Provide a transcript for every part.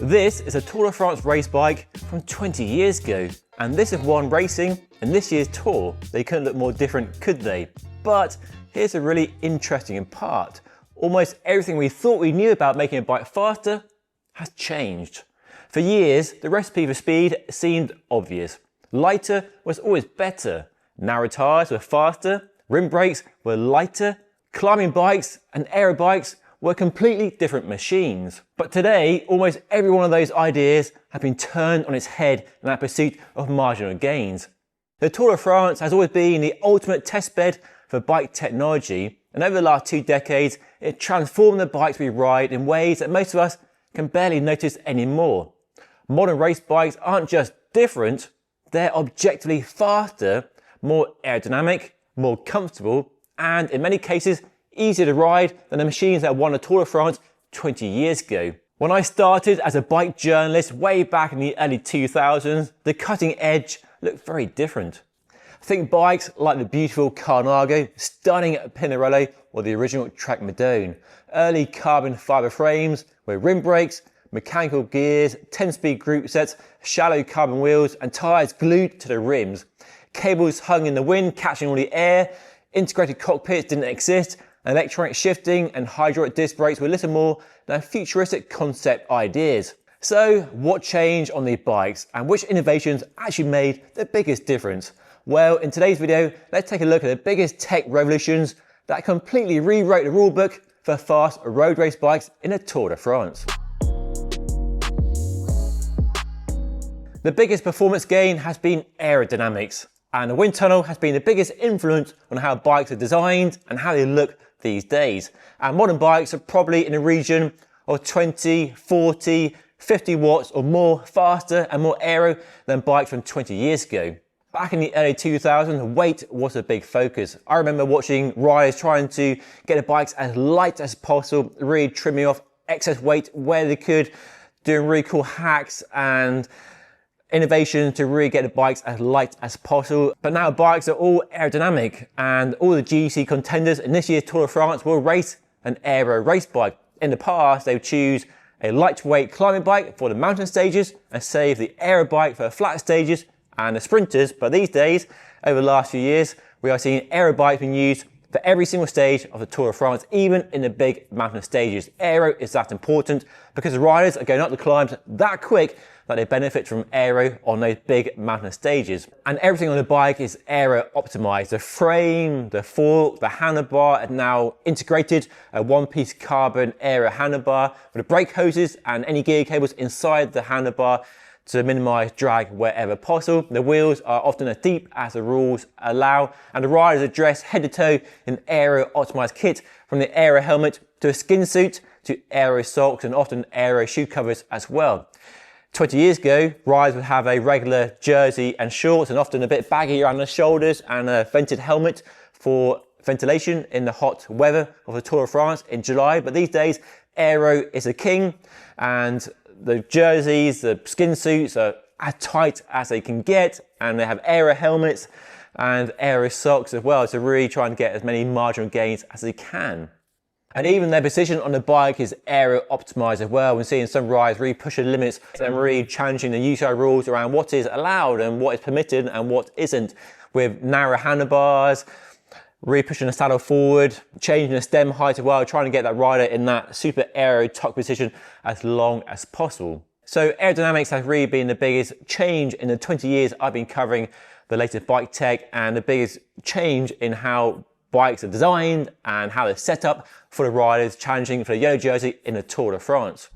This is a Tour de France race bike from 20 years ago, and this is one racing in this year's Tour. They couldn't look more different, could they? But here's a really interesting part. Almost everything we thought we knew about making a bike faster has changed. For years, the recipe for speed seemed obvious. Lighter was always better. Narrow tyres were faster, rim brakes were lighter, climbing bikes and aero bikes were completely different machines. But today, almost every one of those ideas have been turned on its head in our pursuit of marginal gains. The Tour de France has always been the ultimate testbed for bike technology, and over the last 2 decades, it transformed the bikes we ride in ways that most of us can barely notice anymore. Modern race bikes aren't just different, they're objectively faster, more aerodynamic, more comfortable, and in many cases, easier to ride than the machines that won the Tour de France 20 years ago. When I started as a bike journalist way back in the early 2000s, the cutting edge looked very different. Think bikes like the beautiful Carnago, stunning Pinarello, or the original Trek Madone. Early carbon fibre frames with rim brakes, mechanical gears, 10-speed group sets, shallow carbon wheels and tyres glued to the rims. Cables hung in the wind, catching all the air. Integrated cockpits didn't exist. Electronic shifting and hydraulic disc brakes were little more than futuristic concept ideas. So what changed on the bikes and which innovations actually made the biggest difference? Well, in today's video, let's take a look at the biggest tech revolutions that completely rewrote the rulebook for fast road race bikes in the Tour de France. The biggest performance gain has been aerodynamics, and the wind tunnel has been the biggest influence on how bikes are designed and how they look these days. And modern bikes are probably in the region of 20, 40, 50 watts or more faster and more aero than bikes from 20 years ago. Back in the early 2000s, weight was a big focus. I remember watching riders trying to get the bikes as light as possible, really trimming off excess weight where they could, doing really cool hacks and innovation to really get the bikes as light as possible. But now bikes are all aerodynamic, and all the GC contenders in this year's Tour de France will race an aero race bike. In the past, they would choose a lightweight climbing bike for the mountain stages and save the aero bike for the flat stages and the sprinters. But these days, over the last few years, we are seeing aero bikes being used for every single stage of the Tour de France, even in the big mountain stages. Aero is that important because the riders are going up the climbs that quick that they benefit from aero on those big mountain stages. And everything on the bike is aero optimized. The frame, the fork, the handlebar are now integrated, a one-piece carbon aero handlebar with the brake hoses and any gear cables inside the handlebar to minimize drag wherever possible. The wheels are often as deep as the rules allow, and the riders are dressed head to toe in aero optimized kit, from the aero helmet to a skin suit to aero socks and often aero shoe covers as well. 20 years ago, riders would have a regular jersey and shorts and often a bit baggy around the shoulders and a vented helmet for ventilation in the hot weather of the Tour de France in July. But these days, aero is a king, and the jerseys, the skin suits are as tight as they can get, and they have aero helmets and aero socks as well to really try and get as many marginal gains as they can. And even their position on the bike is aero optimized as well. We're seeing some riders really push the limits and really challenging the UCI rules around what is allowed and what is permitted and what isn't, with narrow handlebars, really pushing the saddle forward, changing the stem height as well, trying to get that rider in that super aero tuck position as long as possible. So aerodynamics has really been the biggest change in the 20 years I've been covering the latest bike tech, and the biggest change in how bikes are designed and how they're set up for the riders challenging for the yellow jersey in the Tour de France.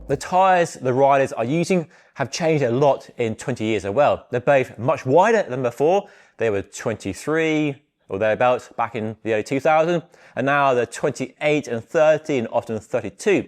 The tyres the riders are using have changed a lot in 20 years as well. They're both much wider than before. They were 23 or thereabouts back in the early 2000s, and now they're 28 and 30 and often 32.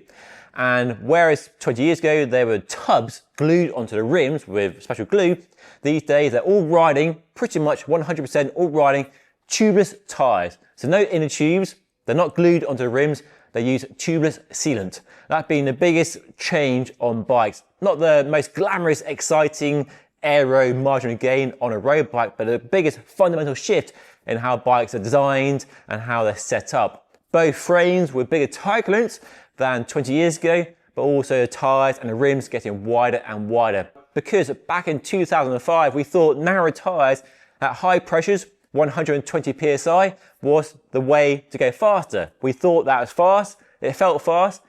And whereas 20 years ago they were tubs glued onto the rims with special glue, these days they're all riding, pretty much 100% all riding tubeless tyres. So no inner tubes, they're not glued onto the rims, they use tubeless sealant. That being the biggest change on bikes. Not the most glamorous, exciting aero marginal gain on a road bike, but the biggest fundamental shift in how bikes are designed and how they're set up. Both frames with bigger tire clearance than 20 years ago, but also the tyres and the rims getting wider and wider. Because back in 2005, we thought narrow tyres at high pressures, 120 psi, was the way to go faster. We thought that was fast, it felt fast,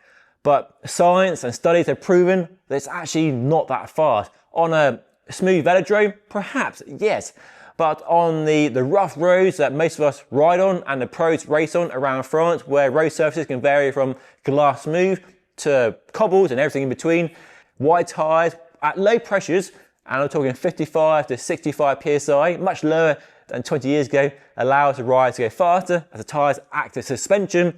but science and studies have proven that it's actually not that fast. On a smooth velodrome, perhaps, yes. But on the rough roads that most of us ride on and the pros race on around France, where road surfaces can vary from glass smooth to cobbles and everything in between, wide tyres at low pressures, and I'm talking 55 to 65 psi, much lower than 20 years ago, allows the ride to go faster as the tyres act as suspension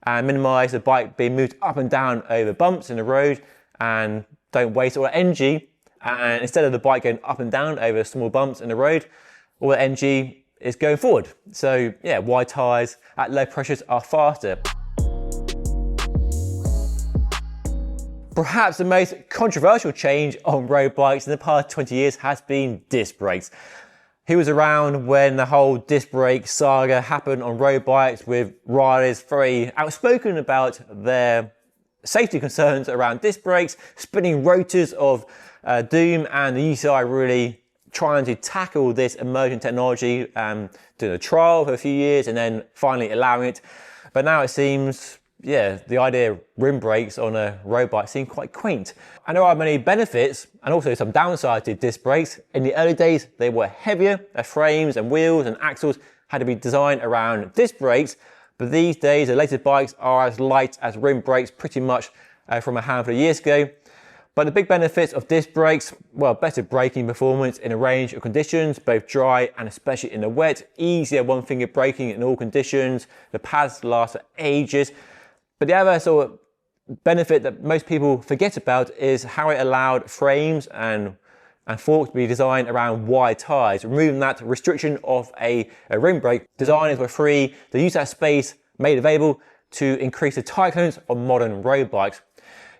and minimise the bike being moved up and down over bumps in the road and don't waste all the energy. And instead of the bike going up and down over small bumps in the road, all the energy is going forward. So yeah, wide tyres at low pressures are faster. Perhaps the most controversial change on road bikes in the past 20 years has been disc brakes. Who was around when the whole disc brake saga happened on road bikes, with riders very outspoken about their safety concerns around disc brakes, spinning rotors of doom, and the UCI really trying to tackle this emerging technology, doing a trial for a few years and then finally allowing it. But now it seems, yeah, the idea of rim brakes on a road bike seems quite quaint. And there are many benefits and also some downsides to disc brakes. In the early days, they were heavier. Their frames and wheels and axles had to be designed around disc brakes. But these days, the latest bikes are as light as rim brakes pretty much from a handful of years ago. But the big benefits of disc brakes, well, better braking performance in a range of conditions, both dry and especially in the wet, easier one-finger braking in all conditions, the pads last for ages. But the other sort of benefit that most people forget about is how it allowed frames and forks to be designed around wide tyres, removing that restriction of a rim brake. Designers were free to use that space made available to increase the tyre clearance on modern road bikes.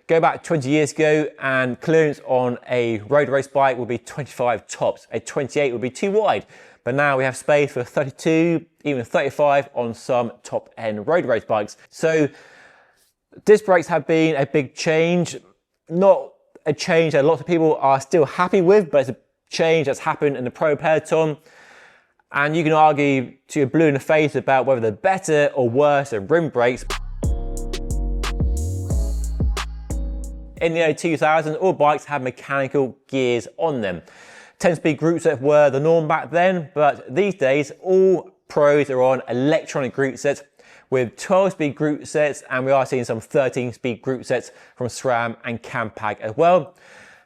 Go back 20 years ago and clearance on a road race bike would be 25 tops. A 28 would be too wide. But now we have space for 32, even 35 on some top-end road race bikes. So disc brakes have been a big change. Not a change that lots of people are still happy with, but it's a change that's happened in the pro peloton. And you can argue to your blue in the face about whether they're better or worse than rim brakes. In the early 2000s, all bikes had mechanical gears on them. 10-speed group sets were the norm back then, but these days, all pros are on electronic group sets with 12-speed group sets, and we are seeing some 13-speed group sets from SRAM and Campag as well.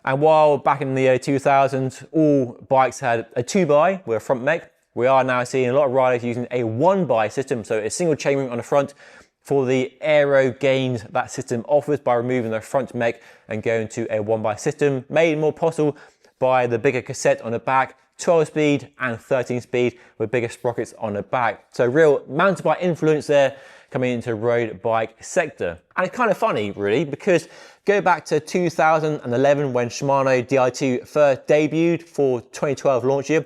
And while back in the early 2000s, all bikes had a 2x with a front mech, we are now seeing a lot of riders using a 1x system, so a single chainring on the front, for the aero gains that system offers by removing the front mech and going to a 1x system, made more possible by the bigger cassette on the back, 12-speed and 13-speed with bigger sprockets on the back. So real mountain bike influence there coming into the road bike sector. And it's kind of funny really, because go back to 2011 when Shimano Di2 first debuted for 2012 launch year.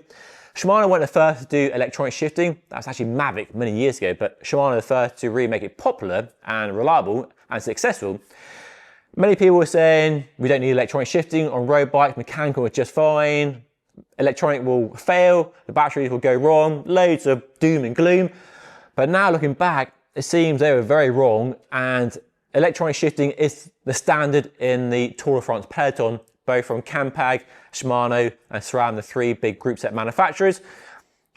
Shimano weren't the first to do electronic shifting. That was actually Mavic many years ago, but Shimano the first to really make it popular and reliable and successful. Many people were saying we don't need electronic shifting on road bikes, mechanical is just fine, electronic will fail, the batteries will go wrong, loads of doom and gloom. But now looking back, it seems they were very wrong, and electronic shifting is the standard in the Tour de France peloton, both from Campag, Shimano and SRAM, the three big group set manufacturers.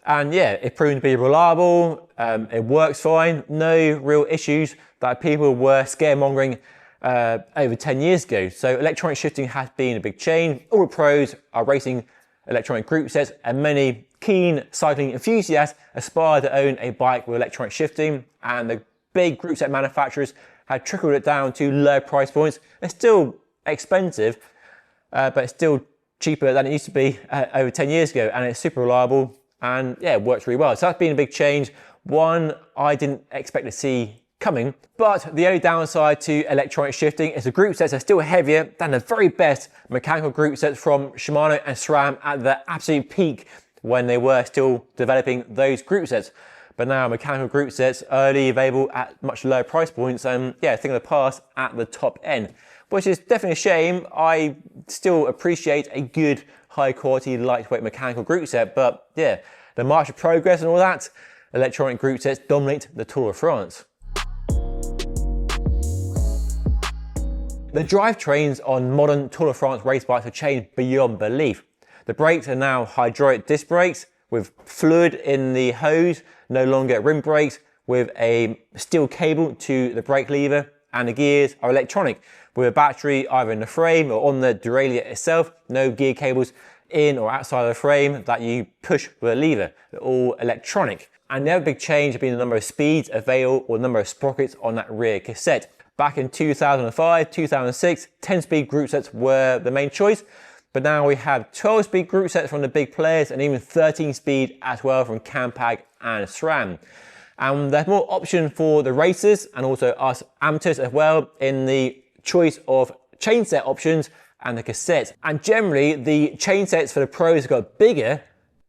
And yeah, it's proven to be reliable, it works fine, no real issues that people were scaremongering over 10 years ago. So electronic shifting has been a big change. All the pros are racing electronic group sets, and many keen cycling enthusiasts aspire to own a bike with electronic shifting, and the big group set manufacturers have trickled it down to low price points. It's still expensive, but it's still cheaper than it used to be over 10 years ago, and it's super reliable and yeah, it works really well. So that's been a big change, one I didn't expect to see coming. But the only downside to electronic shifting is the group sets are still heavier than the very best mechanical group sets from Shimano and SRAM at the absolute peak when they were still developing those group sets. but now mechanical group sets early available at much lower price points, and yeah, thing of the past at the top end, which is definitely a shame. I still appreciate a good, high quality, lightweight mechanical group set, but yeah, the march of progress and all that, electronic group sets dominate the Tour de France. The drivetrains on modern Tour de France race bikes have changed beyond belief. The brakes are now hydraulic disc brakes with fluid in the hose, no longer rim brakes with a steel cable to the brake lever, and the gears are electronic with a battery either in the frame or on the derailleur itself, no gear cables in or outside of the frame that you push with a lever. They're all electronic. And the other big change has been the number of speeds available or the number of sprockets on that rear cassette. Back in 2005, 2006, 10-speed group sets were the main choice, but now we have 12-speed group sets from the big players and even 13-speed as well from Campag and SRAM. And there's more option for the racers and also us amateurs as well in the choice of chain set options and the cassettes. And generally, the chain sets for the pros got bigger.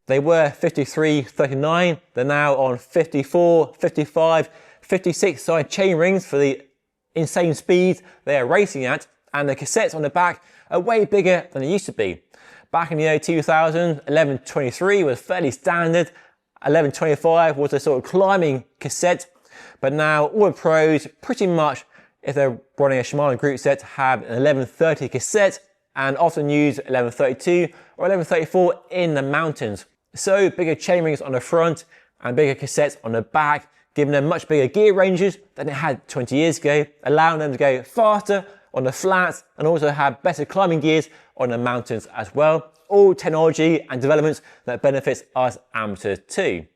They were 53/39, they're now on 54, 55, 56 side chain rings for the insane speeds they are racing at, and the cassettes on the back are way bigger than they used to be. Back in the year 2000, 1123 was fairly standard, 1125 was a sort of climbing cassette, but now all the pros pretty much, if they're running a Shimano group set, have an 1130 cassette and often use 1132 or 1134 in the mountains. So bigger chain rings on the front and bigger cassettes on the back, giving them much bigger gear ranges than it had 20 years ago, allowing them to go faster on the flats and also have better climbing gears on the mountains as well. All technology and developments that benefits us amateurs too.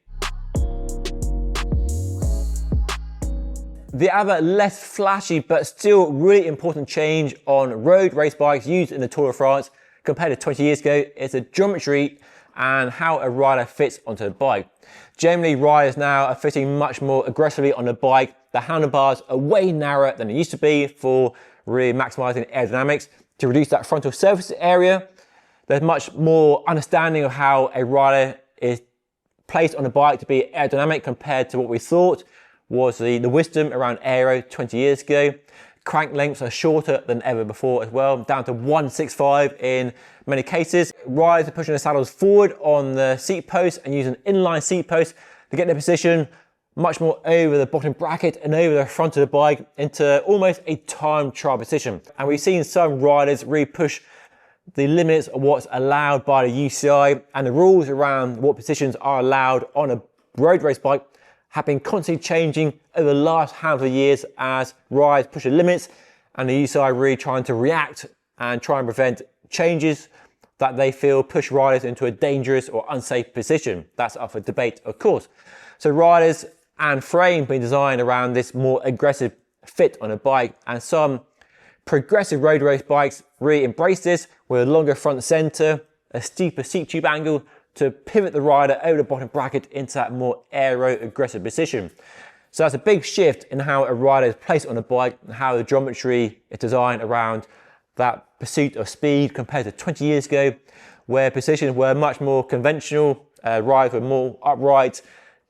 The other less flashy but still really important change on road race bikes used in the Tour de France compared to 20 years ago is the geometry and how a rider fits onto the bike. Generally, riders now are fitting much more aggressively on the bike. The handlebars are way narrower than they used to be for really maximizing aerodynamics to reduce that frontal surface area. There's much more understanding of how a rider is placed on the bike to be aerodynamic compared to what we thought was the wisdom around aero 20 years ago. Crank lengths are shorter than ever before as well, down to 165 in many cases. Riders are pushing the saddles forward on the seat post and using inline seat posts to get their position much more over the bottom bracket and over the front of the bike into almost a time trial position. And we've seen some riders really push the limits of what's allowed by the UCI, and the rules around what positions are allowed on a road race bike have been constantly changing over the last handful of years as riders push the limits, and the UCI really trying to react and try and prevent changes that they feel push riders into a dangerous or unsafe position. That's up for debate, of course. So riders and frame being designed around this more aggressive fit on a bike, and some progressive road race bikes really embrace this with a longer front center, a steeper seat tube angle to pivot the rider over the bottom bracket into that more aero aggressive position. So that's a big shift in how a rider is placed on a bike and how the geometry is designed around that pursuit of speed compared to 20 years ago, where positions were much more conventional, riders were more upright,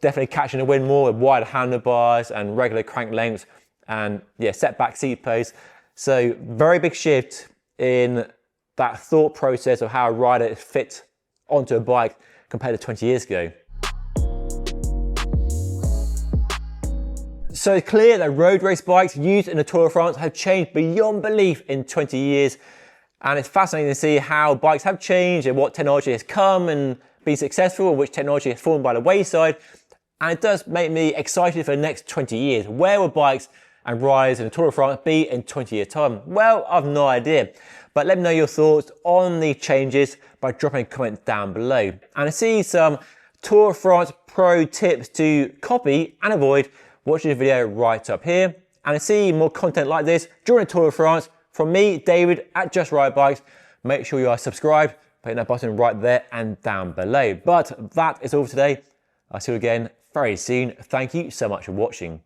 definitely catching the wind more with wider handlebars and regular crank lengths and yeah, setback seat posts. So very big shift in that thought process of how a rider is fit onto a bike compared to 20 years ago. So it's clear that road race bikes used in the Tour de France have changed beyond belief in 20 years. And it's fascinating to see how bikes have changed and what technology has come and been successful and which technology has fallen by the wayside. And it does make me excited for the next 20 years. Where will bikes and riders in the Tour de France be in 20 years time? Well, I've no idea. But let me know your thoughts on the changes by dropping a comment down below. And to see some Tour de France pro tips to copy and avoid, watch this video right up here. And to see more content like this during the Tour de France from me, David at Just Ride Bikes, make sure you are subscribed by hitting that button right there and down below. But that is all for today. I'll see you again very soon. Thank you so much for watching.